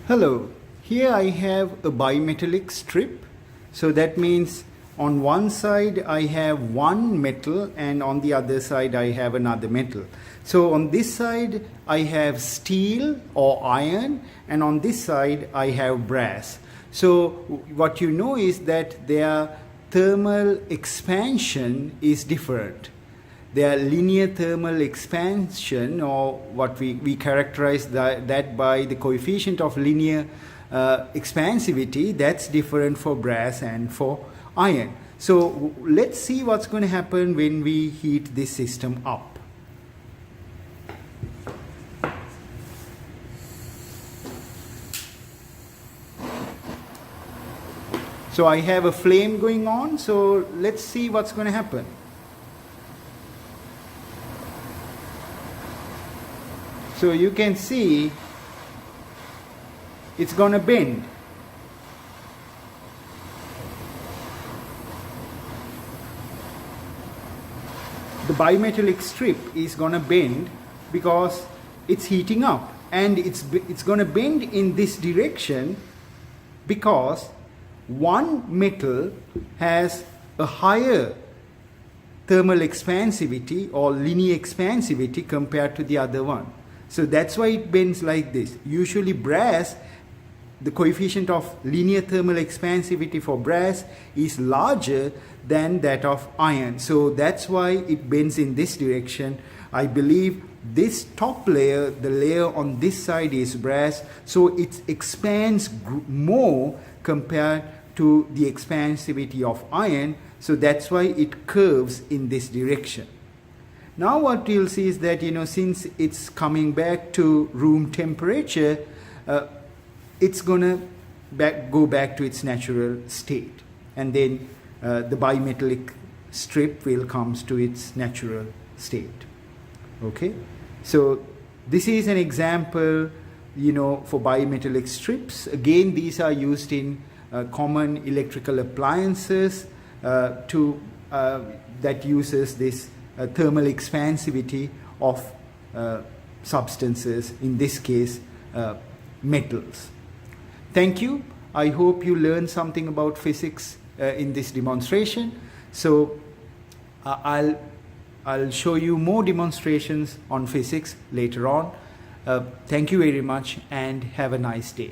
Hello, here I have a bimetallic strip. So that means on one side I have one metal and on the other side I have another metal. So on this side I have steel or iron, and on this side I have brass. So what you know is that their thermal expansion is different. Their linear thermal expansion, or what we characterize that by the coefficient of linear expansivity, that's different for brass and for iron. So let's see what's going to happen when we heat this system up. So I have a flame going on, so let's see what's going to happen. So you can see it's going to bend. The bimetallic strip is going to bend because it's heating up, and it's going to bend in this direction because one metal has a higher thermal expansivity or linear expansivity compared to the other one. So that's why it bends like this. Usually brass, the coefficient of linear thermal expansivity for brass is larger than that of iron. So that's why it bends in this direction. I believe this top layer, the layer on this side, is brass, so it expands more compared to the expansivity of iron. So that's why it curves in this direction. Now what you'll see is that, since it's coming back to room temperature, it's going to go back to its natural state. And then the bimetallic strip will come to its natural state. Okay? So this is an example, for bimetallic strips. Again, these are used in common electrical appliances that uses this thermal expansivity of substances, in this case metals. Thank you. I hope you learned something about physics in this demonstration. So I'll show you more demonstrations on physics later on. Thank you very much and have a nice day.